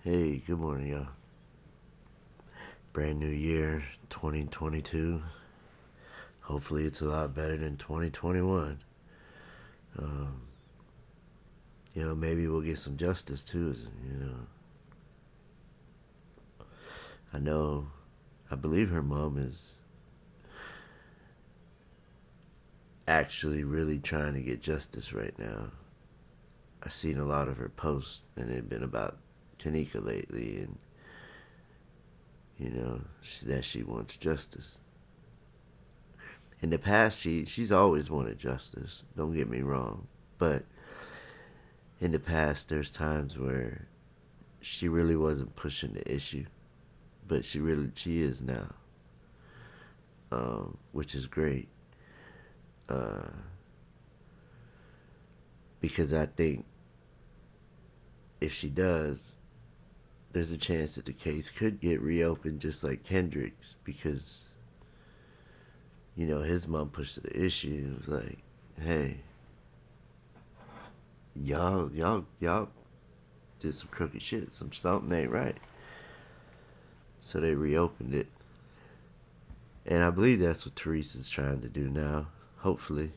Hey, good morning, y'all. Brand new year, 2022. Hopefully, it's a lot better than 2021. Um, maybe we'll get some justice too. I know, I believe her mom is actually really trying to get justice right now. I've seen a lot of her posts, and they've been about Kenneka lately, and that she wants justice. In the past, she's always wanted justice. Don't get me wrong, but in the past, there's times where she really wasn't pushing the issue, but she is now, which is great. Uh, because I think if she does, there's a chance that the case could get reopened just like Kendrick's, because his mom pushed the issue. It was like, hey, y'all did some crooked shit. Something ain't right. So they reopened it, and I believe that's what Teresa's trying to do now. Hopefully,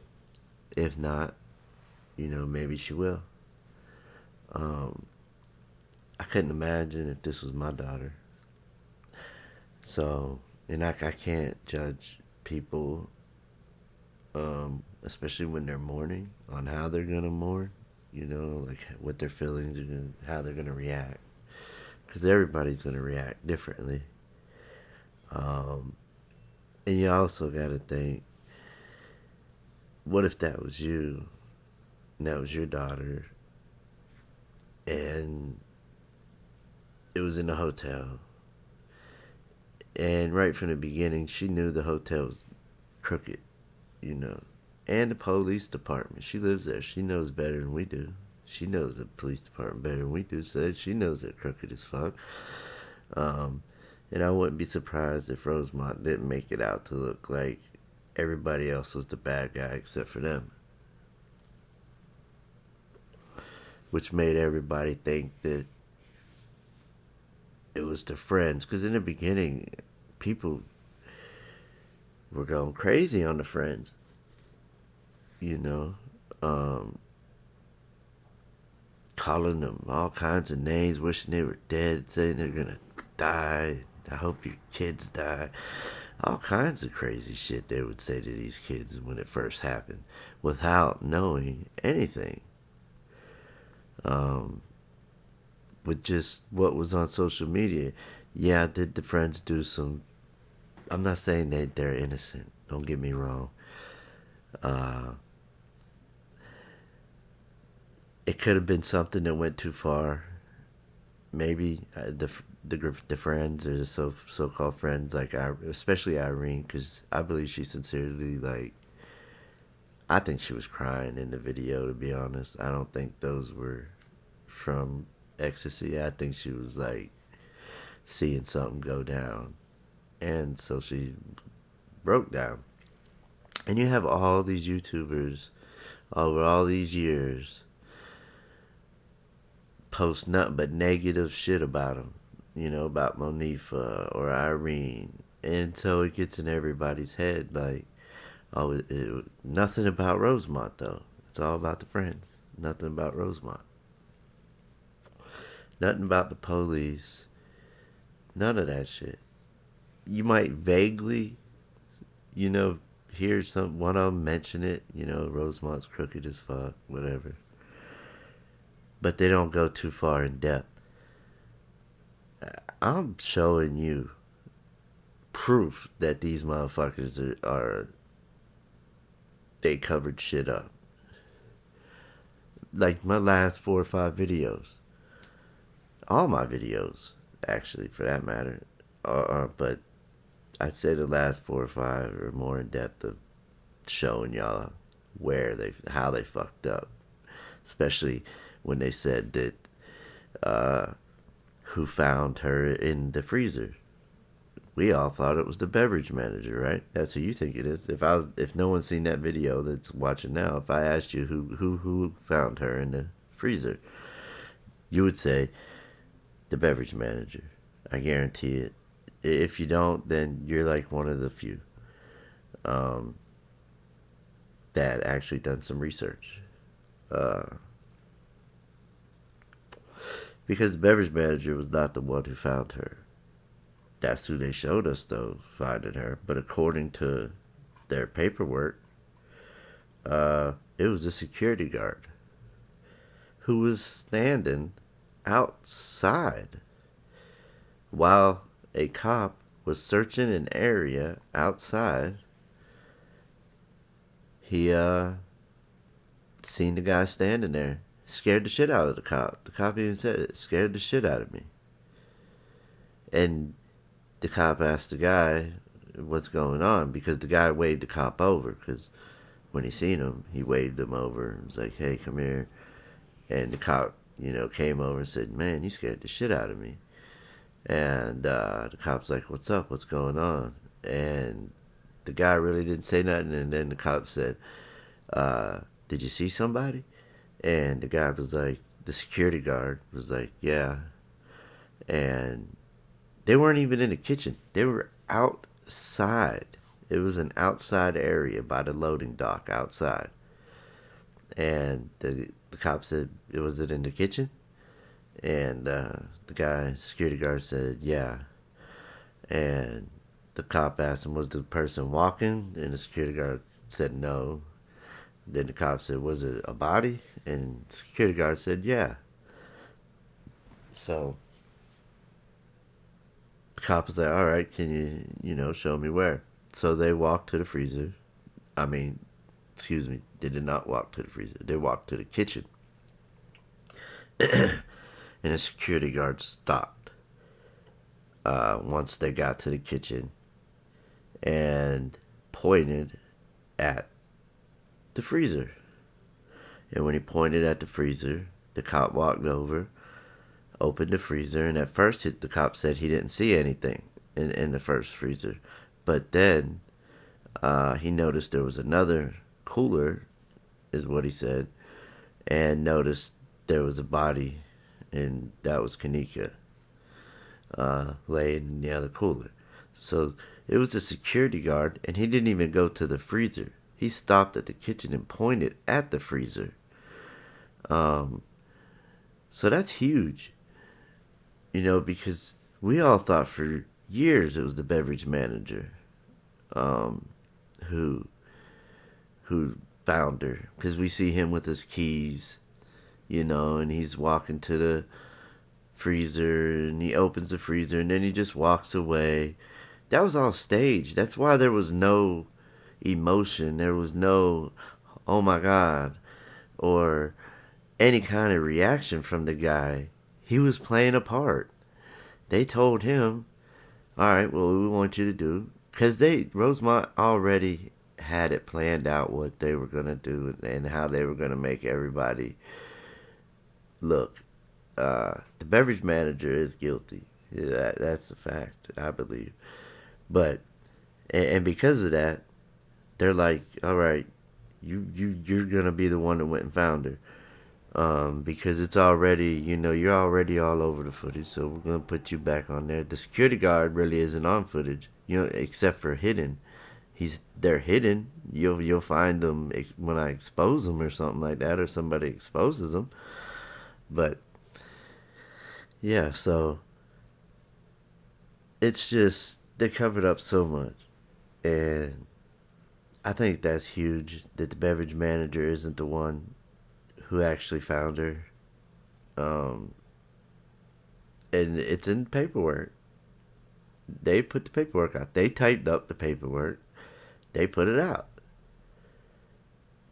if not, maybe she will. I couldn't imagine if this was my daughter. So, and I can't judge people, especially when they're mourning, on how they're gonna mourn. Like what their feelings are gonna, how they're gonna react, because everybody's gonna react differently. Um, and you also gotta think, what if that was you, and that was your daughter, and it was in a hotel, and right from the beginning, she knew the hotel was crooked, you know, and the police department. She lives there. She knows better than we do. She knows the police department better than we do. So she knows they're crooked as fuck. Um, and I wouldn't be surprised if Rosemont didn't make it out to look like everybody else was the bad guy except for them, which made everybody think that it was the friends. Because in the beginning, people were going crazy on the friends, you know, um, calling them all kinds of names, wishing they were dead, saying they're gonna die. I hope your kids die. All kinds of crazy shit they would say to these kids when it first happened, without knowing anything. Um, with just what was on social media. Yeah, did the friends do some? I'm not saying that they're innocent. Don't get me wrong. Uh, it could have been something that went too far. Maybe the friends, or the so called friends, like especially Irene, because I believe she sincerely, like, I think she was crying in the video. To be honest, I don't think those were from ecstasy. I think she was like seeing something go down, and so she broke down. And you have all these YouTubers over all these years post nothing but negative shit about them, about Monifa or Irene. And so it gets in everybody's head like, oh, nothing about Rosemont, though. It's all about the friends. Nothing about Rosemont. Nothing about the police. None of that shit. You might vaguely, you know, hear one of them mention it, Rosemont's crooked as fuck, whatever. But they don't go too far in depth. I'm showing you proof that these motherfuckers are they covered shit up. Like my last 4 or 5 videos, all my videos, actually, for that matter, but I'd say the last 4 or 5 are more in depth of showing y'all how they fucked up, especially when they said that who found her in the freezer. We all thought it was the beverage manager, right? That's who you think it is. If no one's seen that video that's watching now, if I asked you who found her in the freezer, you would say The beverage manager. I guarantee it. If you don't, then you're like one of the few um, that actually done some research. Uh, because the beverage manager was not the one who found her. That's who they showed us, though, finding her. But according to their paperwork, it was a security guard who was standing outside while a cop was searching an area outside. He seen the guy standing there. Scared the shit out of the cop. The cop even said it. Scared the shit out of me. And the cop asked the guy what's going on, because the guy waved the cop over, because when he seen him, he waved him over and was like, hey, come here. And the cop, came over and said, man, you scared the shit out of me. And the cop's like, what's up? What's going on? And the guy really didn't say nothing. And then the cop said, did you see somebody? And the guy was like, the security guard was like, yeah. And they weren't even in the kitchen. They were outside. It was an outside area by the loading dock outside. And the cop said, was it in the kitchen? And the security guard said, yeah. And the cop asked him, was the person walking? And the security guard said, no. Then the cop said, was it a body? And the security guard said, yeah. So the cop was like, all right, can you, show me where? So they walked to the freezer. They did not walk to the freezer. They walked to the kitchen. And the security guard stopped once they got to the kitchen and pointed at the freezer. And when he pointed at the freezer, the cop walked over, opened the freezer, and at first the cop said he didn't see anything in the first freezer. But then he noticed there was another cooler, is what he said, and noticed there was a body, and that was Kenneka laying in the other cooler. So it was a security guard, and he didn't even go to the freezer. He stopped at the kitchen and pointed at the freezer. So that's huge, because we all thought for years it was the beverage manager who found her, because we see him with his keys, and he's walking to the freezer, and he opens the freezer, and then he just walks away. That was all staged. That's why there was no emotion. There was no, oh my God, or any kind of reaction from the guy. He was playing a part. They told him, all right, well, we want you to do, because Rosemont already had it planned out what they were going to do and how they were going to make everybody look. The beverage manager is guilty. That's the fact, I believe. But, and because of that, they're like, all right, you're going to be the one that went and found her. Because it's already, you're already all over the footage, so we're going to put you back on there. The security guard really isn't on footage, except for hidden. They're hidden. You'll find them when I expose them or something like that, or somebody exposes them. But yeah, so it's just, they covered up so much, and I think that's huge that the beverage manager isn't the one who actually found her. And it's in paperwork. They put the paperwork out. They typed up the paperwork. They put it out.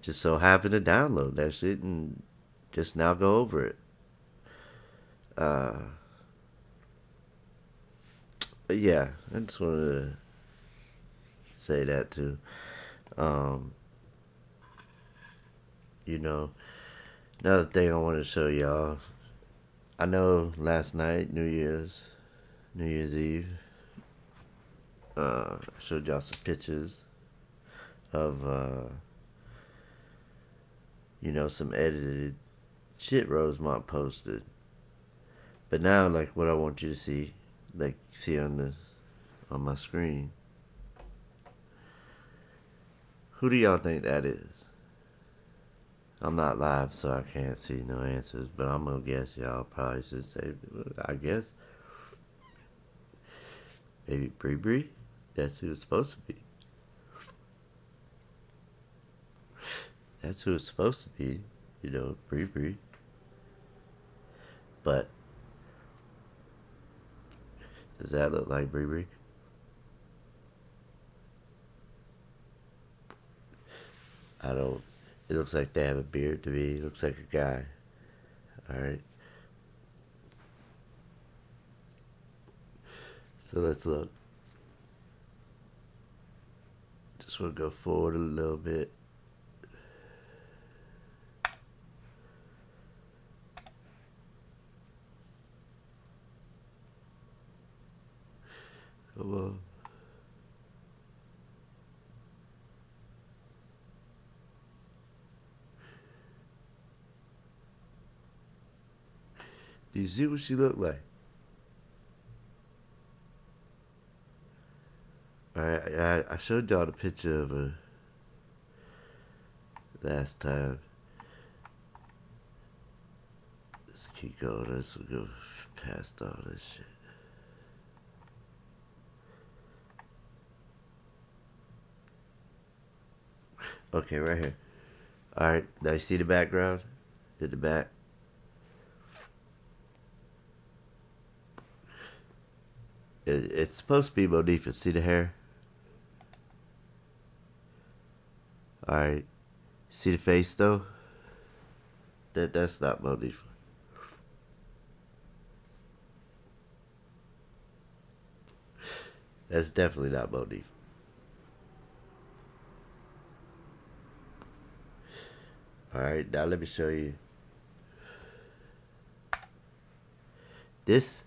Just so happened to download that shit and just now go over it. But yeah, I just wanted to say that too. Another thing I want to show y'all. I know last night, New Year's Eve, I showed y'all some pictures of, some edited shit Rosemont posted. But now, like, what I want you to see, like, see on my screen. Who do y'all think that is? I'm not live, so I can't see no answers, but I'm gonna guess y'all probably should say, I guess, maybe Bree Bree? That's who it's supposed to be. That's who it's supposed to be, Bree Bree. But, does that look like Bree Bree? I don't. It looks like they have a beard to me. It looks like a guy. Alright. So let's look. Just want to go forward a little bit. Come on. Do you see what she looked like? Alright, I showed y'all the picture of her last time. Let's keep going. Let's go past all this shit. Okay, right here. Alright, now you see the background? In the back? It's supposed to be Monifa. See the hair? Alright. See the face though? That's not Monifa. That's definitely not Monifa. Alright, now let me show you. This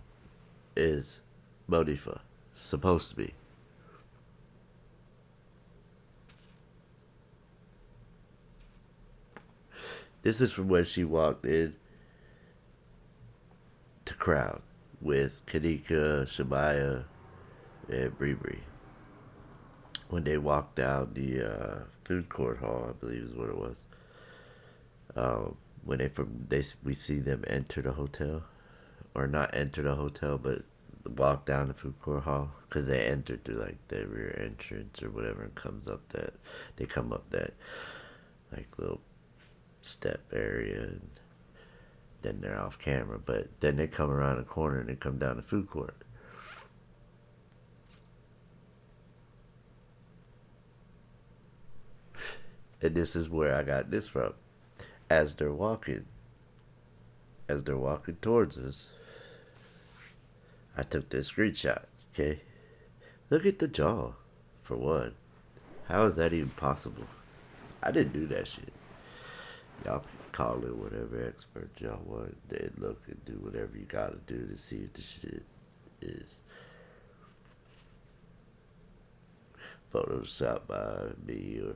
is Monifa. Supposed to be. This is from when she walked in to crowd with Kenneka, Shamaya, and Bree Bree. When they walked down the food court hall, I believe is what it was. When we see them enter the hotel, or not enter the hotel, but walk down the food court hall, because they entered through like the rear entrance or whatever, and they come up that like little step area, and then they're off camera. But then they come around the corner and they come down the food court. And this is where I got this from. As they're walking towards us, I took this screenshot, okay? Look at the jaw, for one. How is that even possible? I didn't do that shit. Y'all can call it whatever expert y'all want. Then look and do whatever you gotta do to see if the shit is photoshopped by me or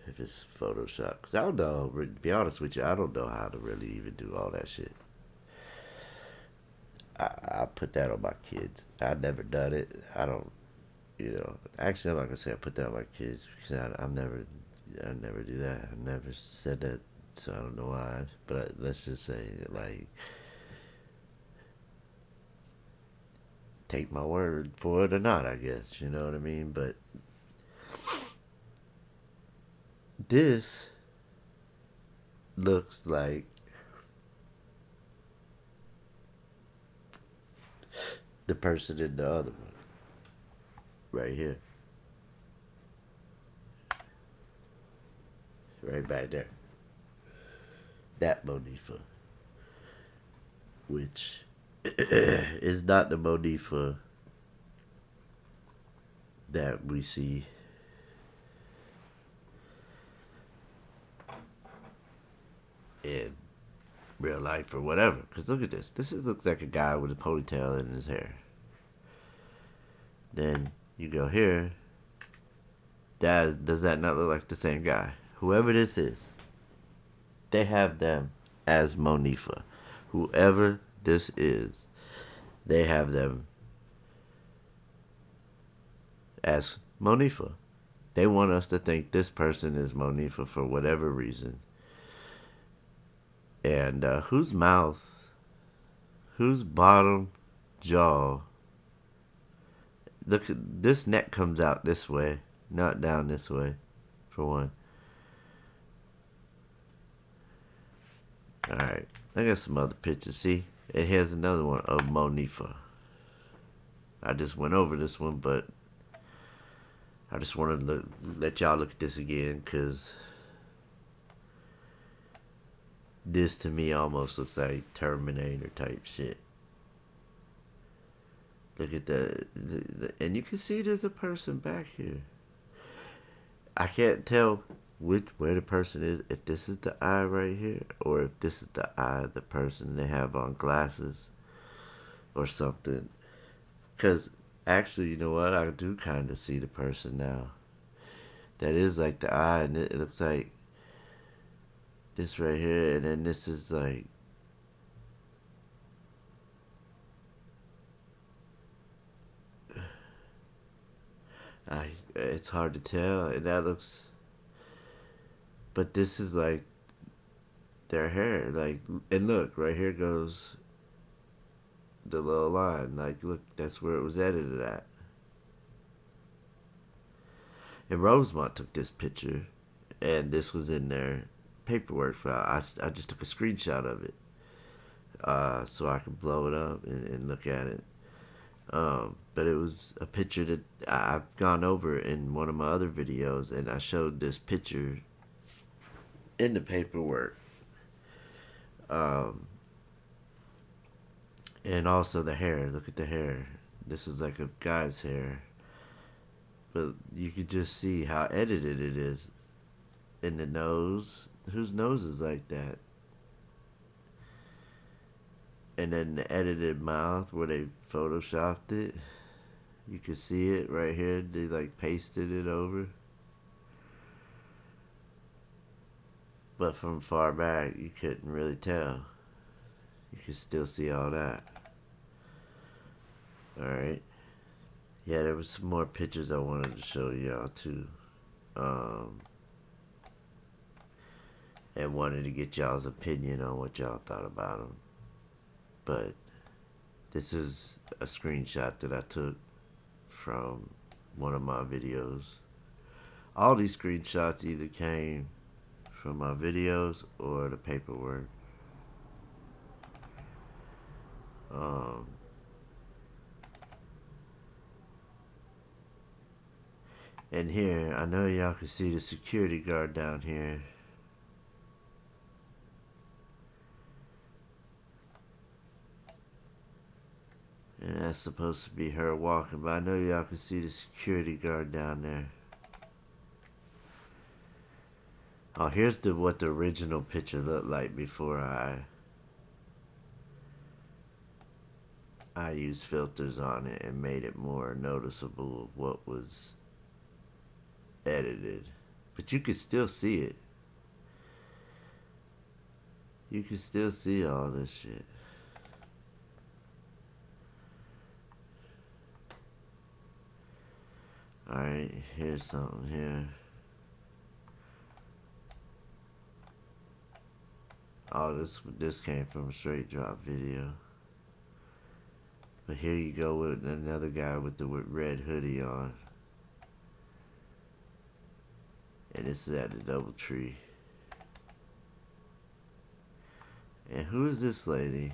if it's Photoshop. Because I don't know, to be honest with you, I don't know how to really even do all that shit. I put that on my kids. I've never done it. I don't, actually, I'm not going to say I put that on my kids because I never do that. I never said that, so I don't know why. But let's just say, like, take my word for it or not, I guess. You know what I mean? But this looks like the person in the other one. Right here. Right back there. That Monifa. Which is not the Monifa that we see in real life or whatever. Because look at this. This looks like a guy with a ponytail in his hair. Then you go here. Does that not look like the same guy? Whoever this is, they have them as Monifa. Whoever this is, they have them as Monifa. They want us to think this person is Monifa for whatever reason. And whose mouth, whose bottom jaw, look, this neck comes out this way, not down this way, for one. Alright, I got some other pictures. See, it has another one of Monifa. I just went over this one, but I just wanted to let y'all look at this again, because this to me almost looks like Terminator type shit. Look at the and you can see there's a person back here. I can't tell where the person is, if this is the eye right here, or if this is the eye of the person they have on glasses or something. Because actually, you know what? I do kind of see the person now. That is like the eye, and it looks like this right here, and then this is like it's hard to tell, and that looks, but this is like their hair, like, and look, right here goes the little line, like, look, that's where it was edited at. And Rosemont took this picture, and this was in their paperwork file. I just took a screenshot of it, so I could blow it up and look at it. But it was a picture that I've gone over in one of my other videos, and I showed this picture in the paperwork. And also the hair. Look at the hair. This is like a guy's hair. But you could just see how edited it is. In the nose. Whose nose is like that? And then the edited mouth where they photoshopped it. You can see it right here. They like pasted it over. But from far back, you couldn't really tell. You could still see all that. Alright. Yeah, there was some more pictures I wanted to show y'all too. And wanted to get y'all's opinion on what y'all thought about them. But this is a screenshot that I took from one of my videos. All these screenshots either came from my videos or the paperwork. And here, I know y'all can see the security guard down here. And that's supposed to be her walking, but I know y'all can see the security guard down there. Oh, here's what the original picture looked like before I used filters on it and made it more noticeable of what was edited. But you can still see it. You can still see all this shit. Alright, here's something here. Oh, this came from a straight drop video. But here you go with another guy with the red hoodie on. And this is at the DoubleTree. And who is this lady?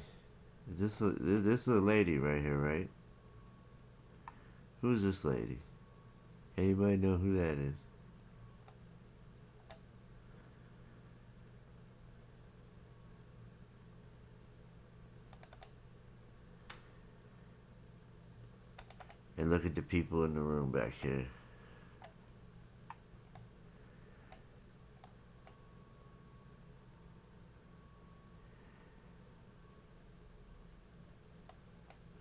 This is a lady right here, right? Who is this lady? Anybody know who that is? And look at the people in the room back here.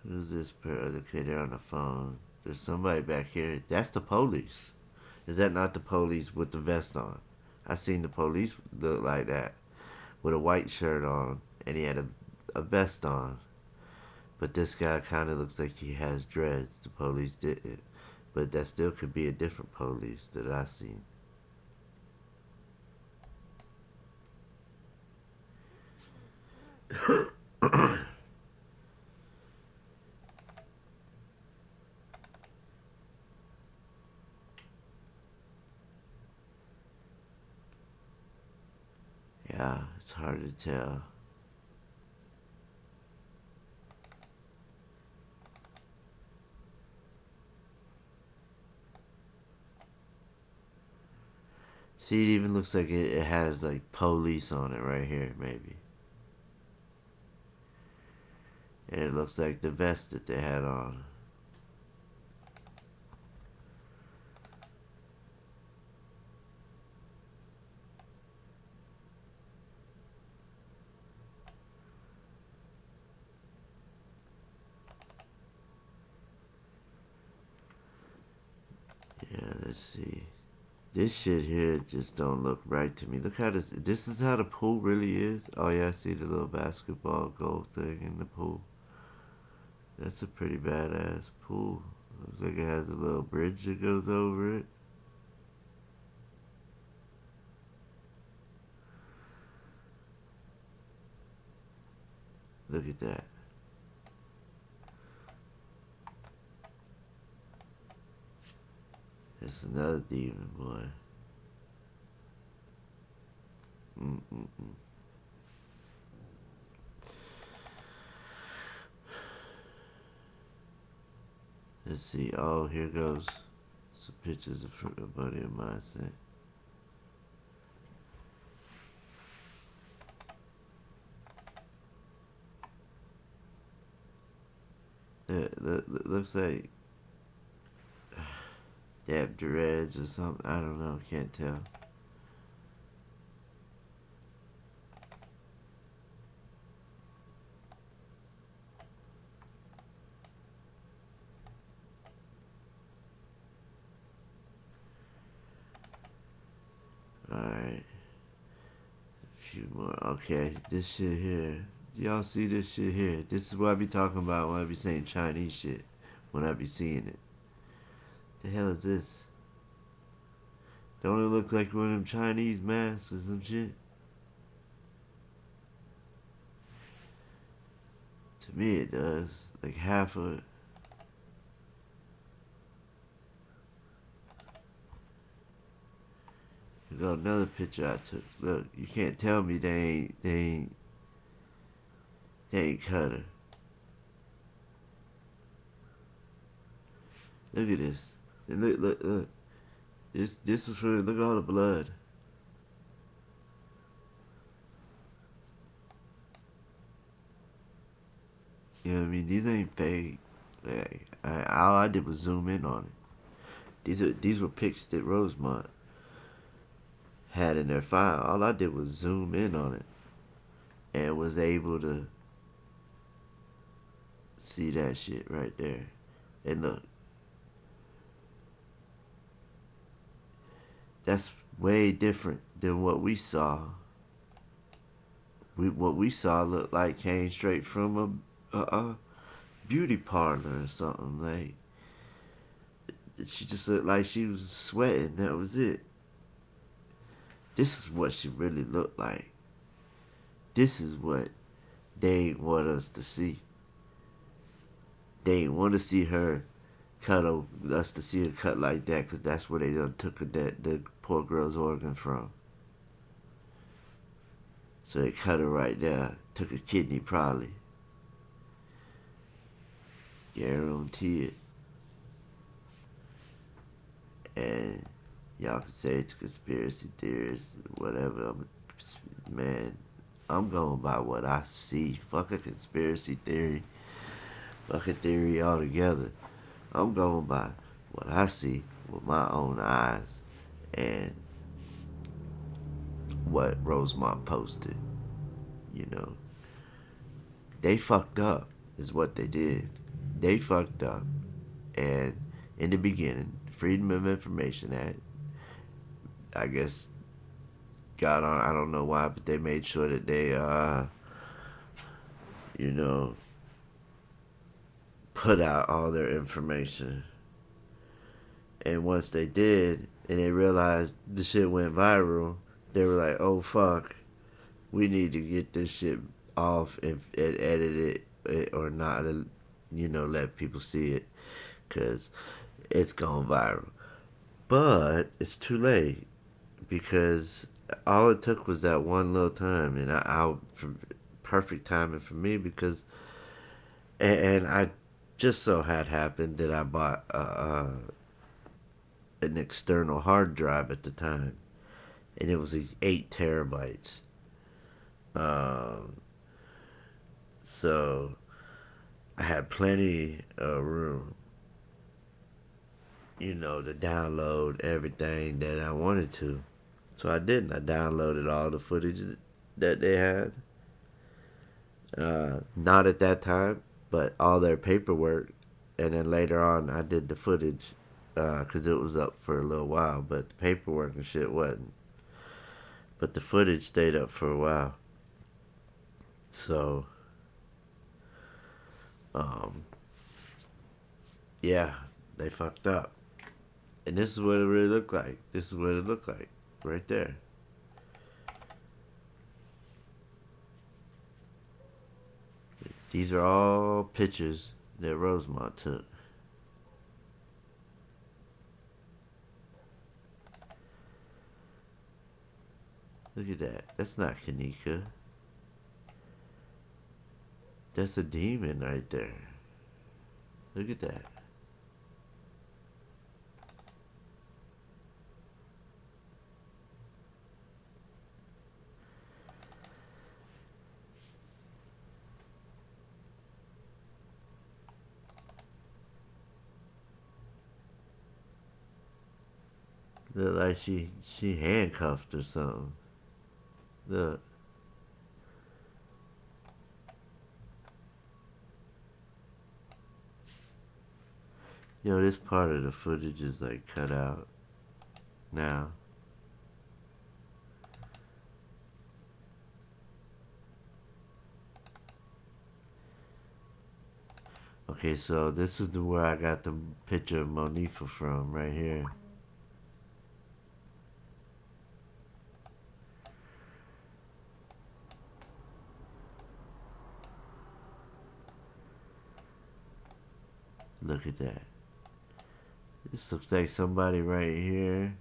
Who's this other kid there on the phone? There's somebody back here. That's the police. Is that not the police with the vest on? I seen the police look like that with a white shirt on, and he had a vest on. But this guy kind of looks like he has dreads. The police didn't. But that still could be a different police that I seen. Yeah, it's hard to tell. See, it even looks like it has like police on it right here, maybe. And it looks like the vest that they had on. Yeah, let's see. This shit here just don't look right to me. Look how this is how the pool really is. Oh yeah, I see the little basketball goal thing in the pool. That's a pretty badass pool. Looks like it has a little bridge that goes over it. Look at that. That's another demon boy. Mm-mm-mm. Let's see. Oh, here goes some pictures of a buddy of mine sent. Looks like they have dreads or something. I don't know. Can't tell. Alright. A few more. Okay. This shit here. Y'all see this shit here? This is what I be talking about when I be saying Chinese shit. When I be seeing it. The hell is this? Don't it look like one of them Chinese masks or some shit? To me it does. Like half of it. Here go another picture I took. Look, you can't tell me they ain't cut her. Look at this. And look. This is for, look at all the blood. You know what I mean? These ain't fake. Like, all I did was zoom in on it. These were pics that Rosemont had in their file. All I did was zoom in on it and was able to see that shit right there. And look, that's way different than what we saw. What we saw looked like came straight from a beauty parlor or something. Like, she just looked like she was sweating. That was it. This is what she really looked like. This is what they ain't want us to see. They ain't want to see her us to see her cut like that, because that's where they done took the poor girl's organ from. So they cut her right there. Took her kidney probably. Guarantee it. And y'all can say it's conspiracy theories, whatever. Man, I'm going by what I see. Fuck a conspiracy theory. Fuck a theory altogether. I'm going by what I see with my own eyes and what Rosemont posted. You know, they fucked up is what they did. They fucked up. And in the beginning, Freedom of Information Act, I guess, got on, I don't know why, but they made sure that they, you know, put out all their information. And once they did, and they realized the shit went viral, they were like, "Oh fuck, we need to get this shit off and edit it or not, let people see it, cause it's gone viral." But it's too late because all it took was that one little time, and perfect timing for me because, and I just so had happened that I bought an external hard drive at the time, and it was 8 terabytes. Um, so I had plenty of room, to download everything that I wanted to. So I didn't. I downloaded all the footage that they had. Not at that time, but all their paperwork. And then later on, I did the footage because it was up for a little while, but the paperwork and shit wasn't. But the footage stayed up for a while. So, yeah, they fucked up. And this is what it really looked like. This is what it looked like. Right there. These are all pictures that Rosemont took. Look at that. That's not Kenneka. That's a demon right there. Look at that. Look like she handcuffed or something. Look. This part of the footage is like cut out now. Okay, so this is where I got the picture of Monifa from, right here. Look at that. This looks like somebody right here.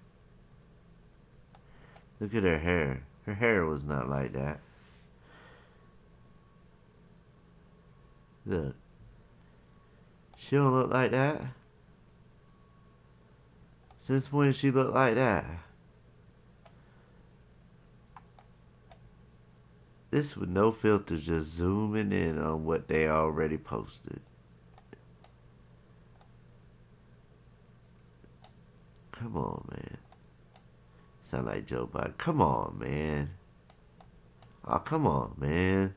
Look at her hair. Her hair was not like that. Look. She don't look like that. Since when she look like that? This with no filters, just zooming in on what they already posted. Come on, man. Sound like Joe Biden. Come on, man. Oh, come on, man.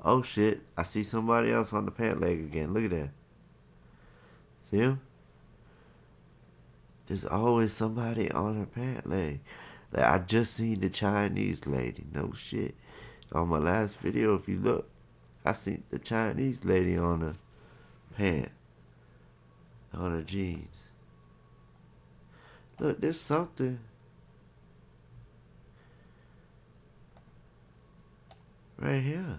Oh, shit. I see somebody else on the pant leg again. Look at that. See him? There's always somebody on her pant leg. Like, I just seen the Chinese lady. No shit. On my last video, if you look, I seen the Chinese lady on her pant. On her jeans. Look, there's something. Right here.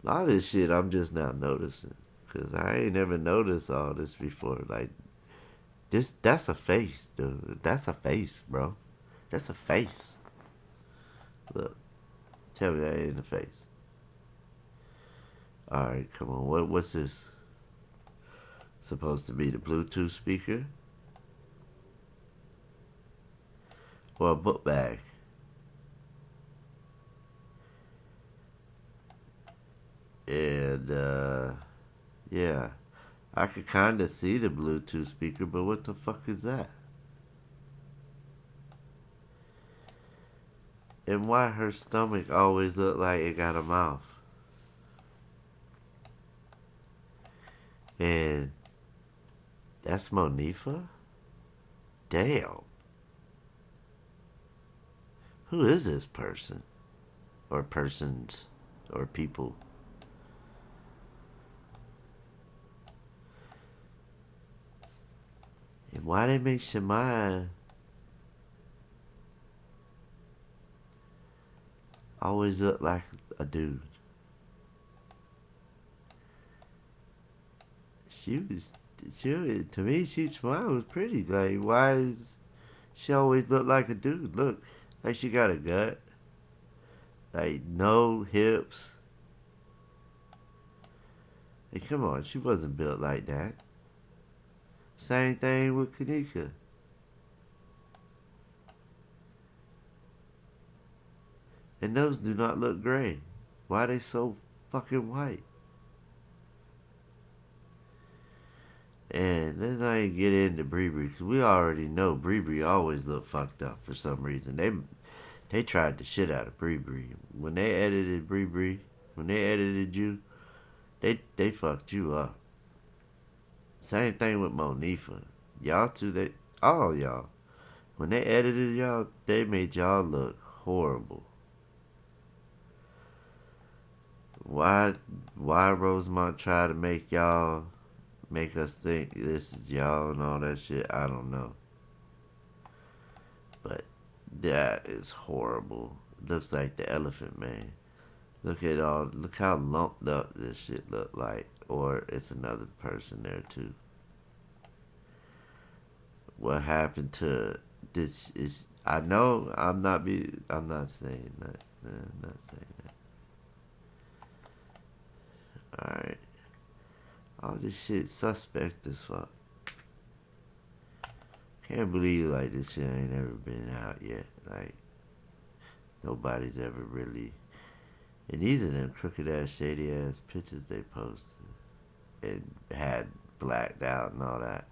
A lot of this shit I'm just now noticing. Because I ain't never noticed all this before. Like, that's a face, dude. That's a face, bro. That's a face. Look. Tell me that ain't a face. Alright, come on. What's this? Supposed to be the Bluetooth speaker? Or a book bag? And, yeah. I could kind of see the Bluetooth speaker, but what the fuck is that? And why her stomach always look like it got a mouth? And that's Monifa? Damn. Who is this person? Or persons? Or people? Why they make Shemaya always look like a dude? To me, Shemaya was pretty. Like, why is she always look like a dude? Look, like she got a gut. Like, no hips. Hey, come on, she wasn't built like that. Same thing with Kenneka. And those do not look gray. Why are they so fucking white? And let's not even get into Bree because we already know Bree always look fucked up for some reason. They tried the shit out of Bree. When they edited Bree, when they edited you, they fucked you up. Same thing with Monifa. Y'all two, all y'all. When they edited y'all, they made y'all look horrible. Why Rosemont try to make us think this is y'all and all that shit? I don't know. But that is horrible. Looks like the Elephant Man. Look how lumped up this shit look like. Or it's another person there too. What happened to this is I know I'm not saying that. I'm not saying that. Alright. All this shit suspect as fuck. Can't believe like this shit ain't ever been out yet. Like nobody's ever really. And these are them crooked ass, shady ass pictures they posted and had blacked out and all that.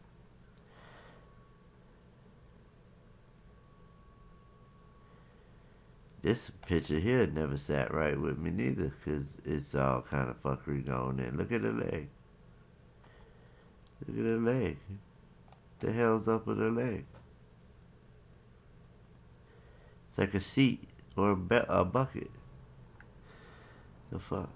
This picture here never sat right with me neither, cause it's all kind of fuckery going in. Look at her leg. Look at her leg. The hell's up with her leg? It's like a seat or a bucket. The fuck?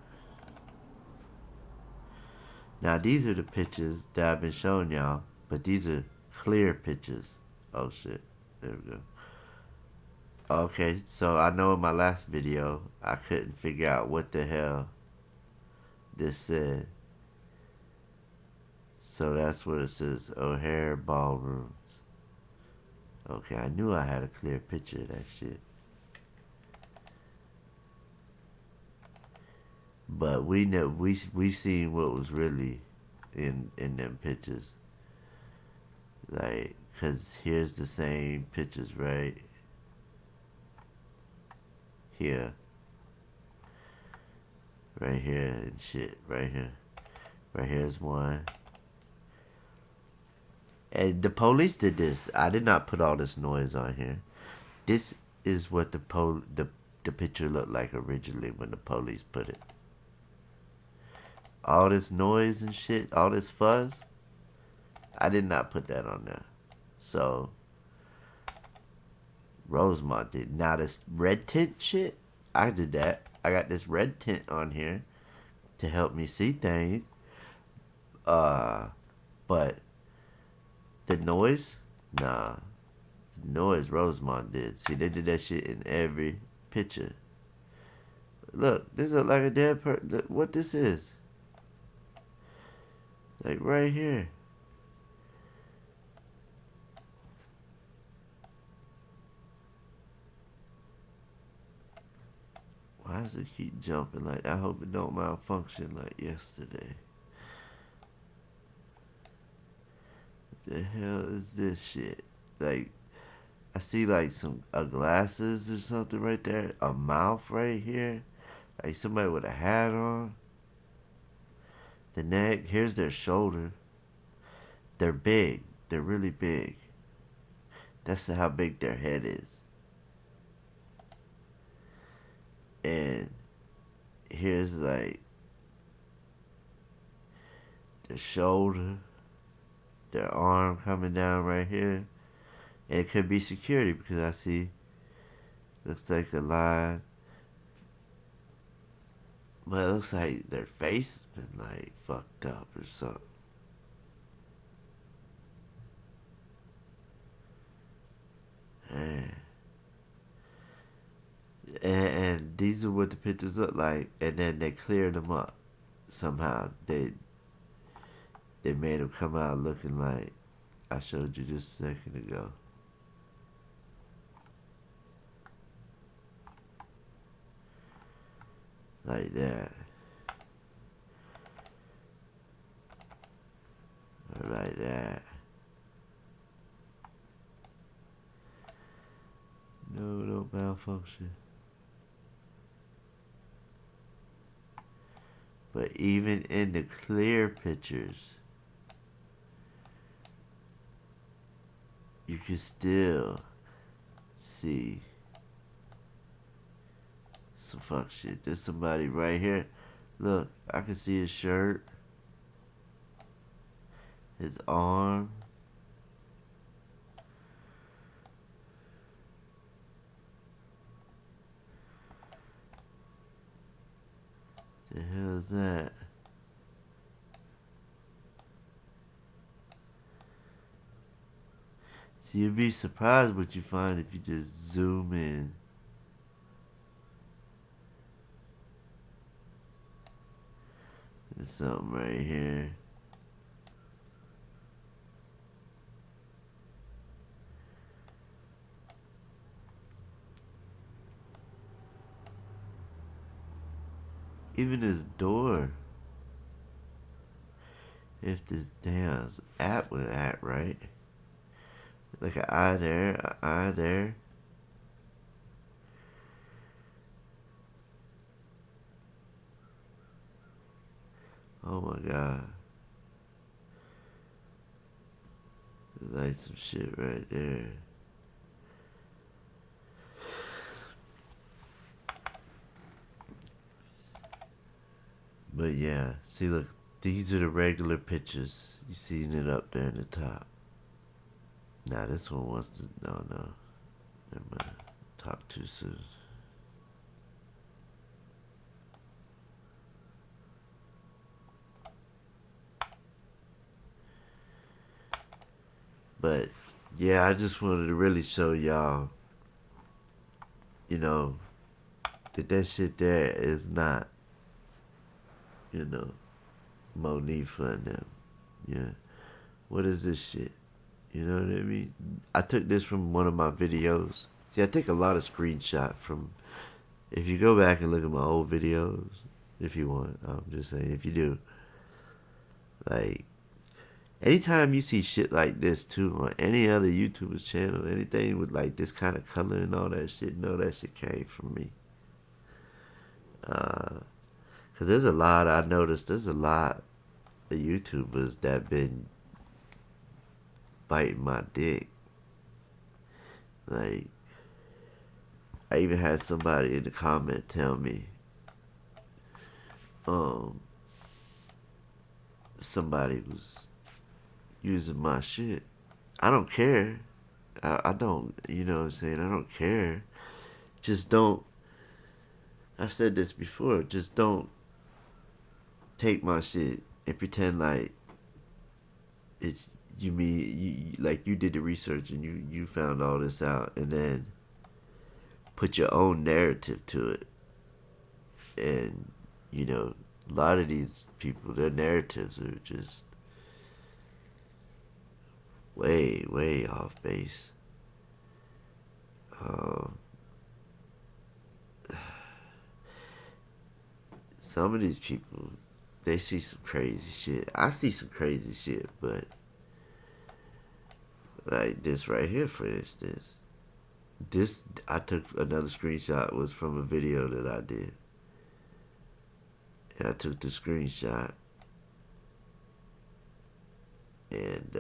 Now these are the pictures that I've been showing y'all, but these are clear pictures. Oh shit. There we go. Okay, so I know in my last video I couldn't figure out what the hell this said. So that's what it says, O'Hare Ballrooms. Okay, I knew I had a clear picture of that shit. But we know we seen what was really in them pictures. Like, cause here's the same pictures, right? Here. Right here and shit. Right here. Right here's one. And the police did this. I did not put all this noise on here. This is what the picture looked like originally when the police put it. All this noise and shit, all this fuzz, I did not put that on there. So Rosemont did. Now this red tint shit, I did that. I got this red tint on here to help me see things. But the noise, nah. The noise Rosemont did. See, they did that shit in every picture. Look, this look like a dead person. What this is? Like right here. Why does it keep jumping like that? I hope it don't malfunction like yesterday. What the hell is this shit? Like, I see like some glasses or something right there. A mouth right here. Like somebody with a hat on. The neck. Here's their shoulder. They're big. They're really big. That's how big their head is. And here's like the shoulder, their arm coming down right here. And it could be security because I see, looks like a line. But it looks like their face has been like fucked up or something. And, and these are what the pictures look like, and then they cleared them up somehow. They made them come out looking like I showed you just a second ago. Like that. Or like that. No malfunction. But even in the clear pictures, you can still see some fuck shit. There's somebody right here. Look, I can see his shirt, his arm. The hell is that? So you'd be surprised what you find if you just zoom in. There's something right here. Even this door. If this damn app would act right. Like an eye there, an eye there. Oh my god. Like some shit right there. But yeah, see look, these are the regular pictures. You seen it up there in the top. Nah, this one wants to, no. Never mind. Talk too soon. But yeah, I just wanted to really show y'all, you know, that shit there is not, you know, Monifa and them. Yeah. What is this shit? You know what I mean? I took this from one of my videos. See, I take a lot of screenshots from, if you go back and look at my old videos, if you want, I'm just saying, if you do, like, anytime you see shit like this too on any other YouTuber's channel, anything with like this kind of color and all that shit, know that shit came from me. Cause there's a lot, I noticed there's a lot of YouTubers that been biting my dick. Like, I even had somebody in the comment tell me, somebody was using my shit. I don't care. I don't, you know what I'm saying? I don't care. Just don't, I said this before, just don't take my shit and pretend like it's, you mean, like you did the research and you found all this out and then put your own narrative to it. And, you know, a lot of these people, their narratives are just way off base. Some of these people, they see some crazy shit. I see some crazy shit, but like this right here, for instance. This, I took another screenshot, was from a video that I did. And I took the screenshot. And,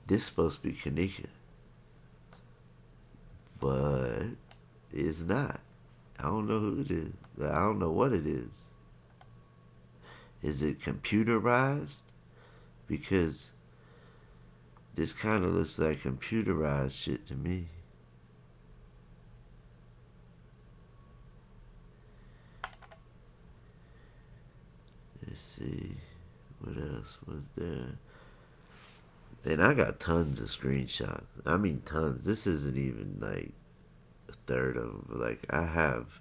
this is supposed to be Kenneka. But it's not. I don't know who it is. I don't know what it is. Is it computerized? Because this kind of looks like computerized shit to me. Let's see. What else was there? And I got tons of screenshots. I mean, tons. This isn't even like a third of them. Like, I have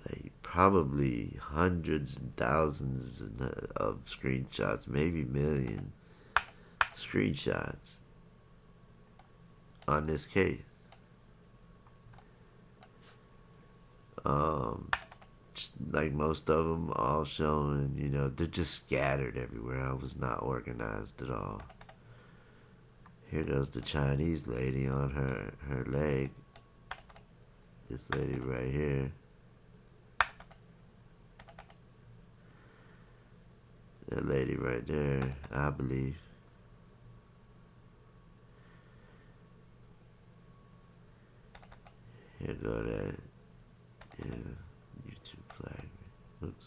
like probably hundreds and thousands of screenshots, maybe million screenshots on this case. Um, like most of them, all showing, they're just scattered everywhere. I was not organized at all. Here goes the Chinese lady on her leg. This lady right here. That lady right there, I believe. Here go that. Yeah, YouTube flag. Oops.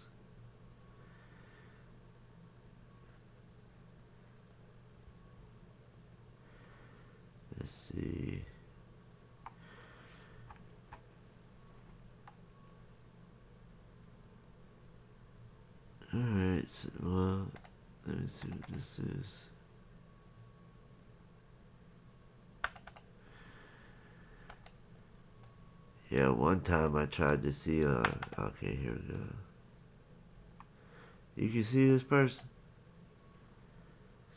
Let's see. Alright, so, well, let me see what this is. Yeah, one time I tried to see, okay, here we go. You can see this person?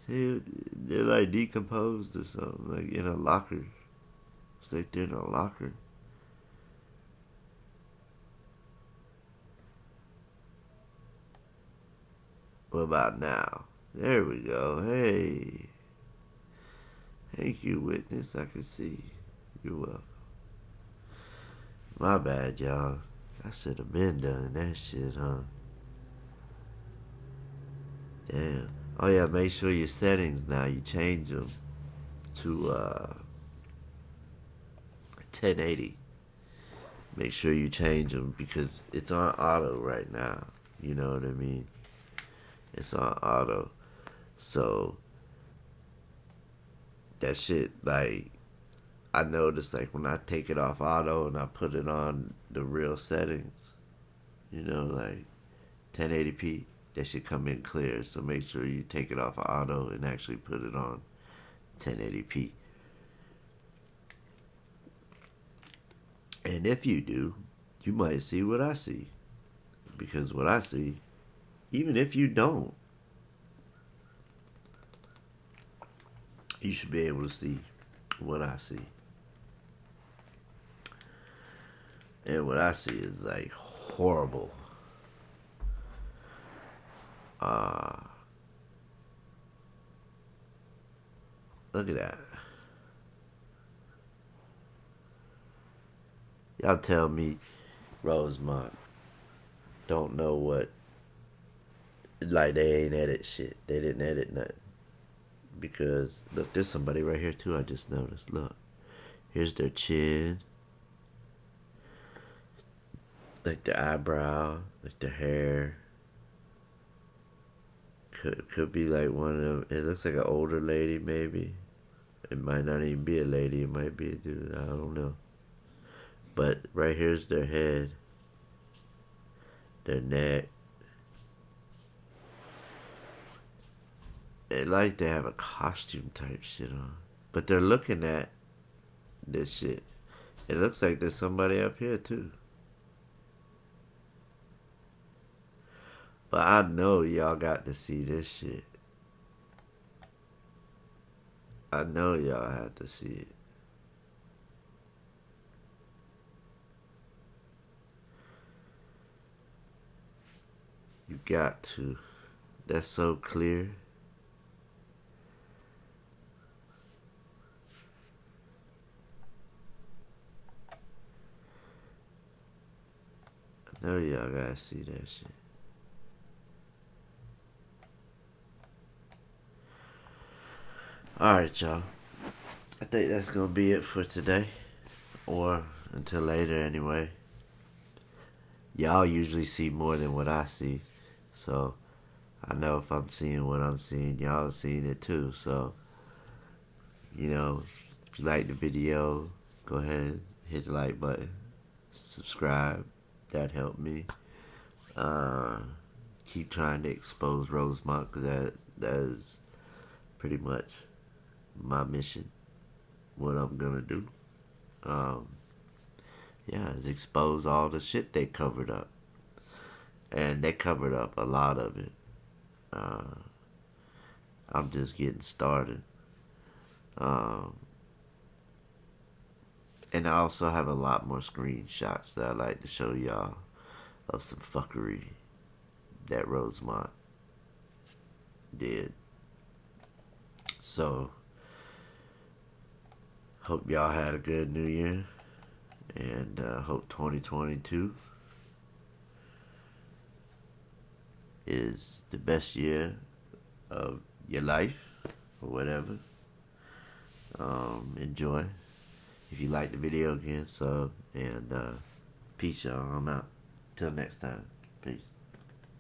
See, they're like decomposed or something, like in a locker. It's like they're in a locker. What about now? There we go. Hey. Thank you, witness. I can see. You're welcome. My bad, y'all. I should have been done that shit, huh? Damn. Oh yeah, make sure your settings now, you change them to 1080. Make sure you change them because it's on auto right now. You know what I mean? It's on auto. So that shit, like, I noticed, like, when I take it off auto and I put it on the real settings, like 1080p, that should come in clear. So make sure you take it off auto and actually put it on 1080p. And if you do, you might see what I see. Because what I see, even if you don't, you should be able to see what I see. And what I see is like horrible. Look at that. Y'all tell me Rosemont don't know what, like, they ain't edit shit. They didn't edit nothing. Because, look, there's somebody right here too, I just noticed. Look. Here's their chin. Like their eyebrow. Like their hair. Could be like one of them. It looks like an older lady, maybe. It might not even be a lady. It might be a dude. I don't know. But right here's their head. Their neck. They like to have a costume type shit on. But they're looking at this shit. It looks like there's somebody up here too. But I know y'all got to see this shit. I know y'all have to see it. You got to. That's so clear. I know y'all gotta see that shit. Alright, y'all. I think that's gonna be it for today. Or until later, anyway. Y'all usually see more than what I see. So, I know if I'm seeing what I'm seeing, y'all are seeing it too. So, if you like the video, go ahead, hit the like button. Subscribe. That helped me. keep trying to expose Rosemont, because that is pretty much my mission. What I'm gonna do, um, yeah, is expose all the shit they covered up, and they covered up a lot of it. Uh, I'm just getting started. Um, and I also have a lot more screenshots that I like to show y'all of some fuckery that Rosemont did. So, hope y'all had a good New Year, and hope 2022 is the best year of your life or whatever. Enjoy. If you like the video, again, sub, and peace, y'all. I'm out. Till next time. Peace.